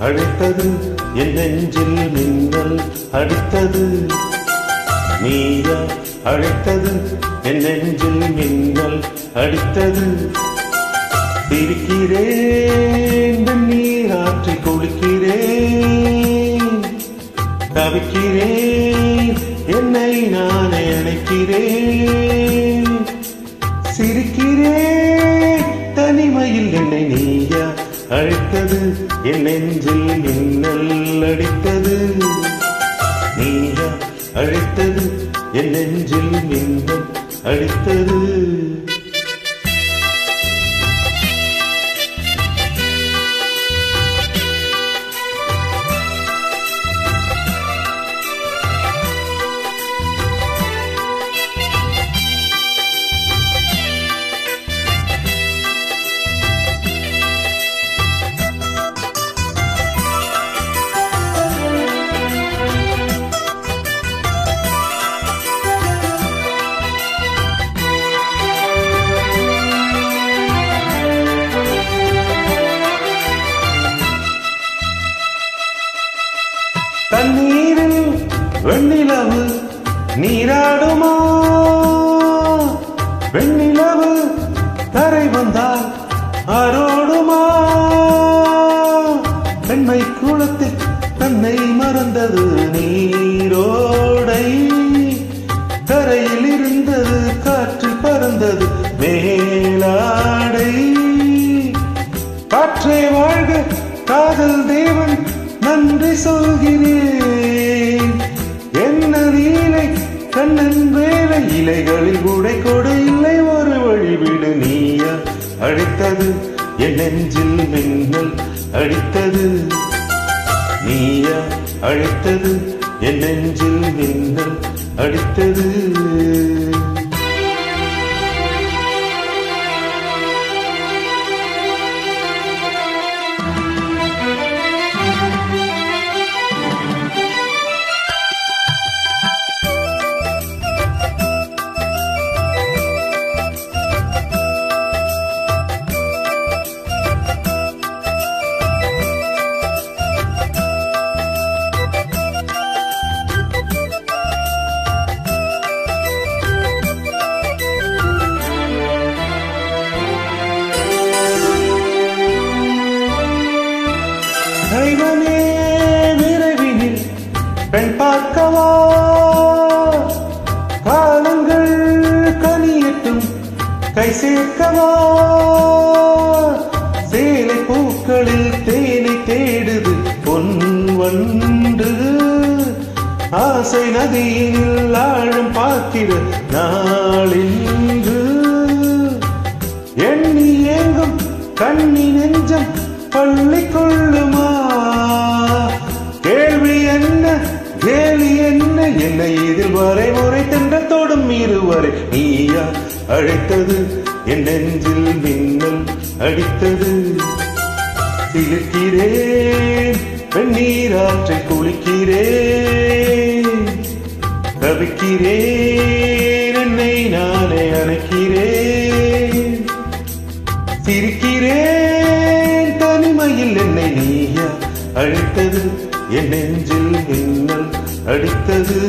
அழைத்தது என் நெஞ்சில் மின்னல் அடித்தது. நீயா அழைத்தது என் நெஞ்சில் மின்னல் அடித்தது. சிரிக்கிறேன் நீராற்றி குளிக்கிறேன், தவிக்கிறேன் என்னை நானே அணைக்கிறேன். சிரிக்கிறேன் தனிமையில் என்னை நீயா அழைத்தது என் நெஞ்சில் மின்னல் அடித்தது. நீயா அழைத்தது என் நெஞ்சில் மின்னல் அடித்தது. தண்ணீரில் வெண்ணிலவு நீராடுமா, வெண்ணிலவு கரை வந்தால் ஆரோடுமா. பெண்மை குளத்தில் தன்னை மறந்தது நீரோடை, கரையில் இருந்தது காற்று பறந்தது மேலாடை. காற்றே வாழ்க காதல் தேவன் நன்றி சொல்கிறேன். என்ன நீலை கண்ணன் வேலை இலைகளில் உடை கொடு இல்லை ஒரு வழிவிடு. நீயா அழைத்தது என் நெஞ்சில் மின்னல் அடித்தது. நீயா அழைத்தது என் நெஞ்சில் மின்னல் அடித்தது. கைவனே விரைவினில் பெண் பார்க்கவா, காலங்கள் கனியட்டும் கை சேர்க்கவா. சேலை பூக்களில் தேனை தேடுது பொன் வண்டு, ஆசை நதியில் ஆழம் பார்க்கிற நாளின்று. எண்ணி ஏங்கும் கண்ணி நெஞ்சம் பள்ளி கொள்ளுமா, கேள்வி என்ன கேலி என்ன என்னை இதில் வரைமுறை தென்றத்தோடும் இருவரை. நீயா அழைத்தது என் நெஞ்சில் மின்னல் அடித்தது. சிலிர்க்கிறேன் வெண்ணீராற்றை குளிக்கிறேன், தவிக்கிறேன் என்னை நானே அணைக்கிறேன். சிரிக்கிறேன் தனிமையில் என்னை நீயா அழைத்தது என் நெஞ்சில் மின்னல் அடித்தது.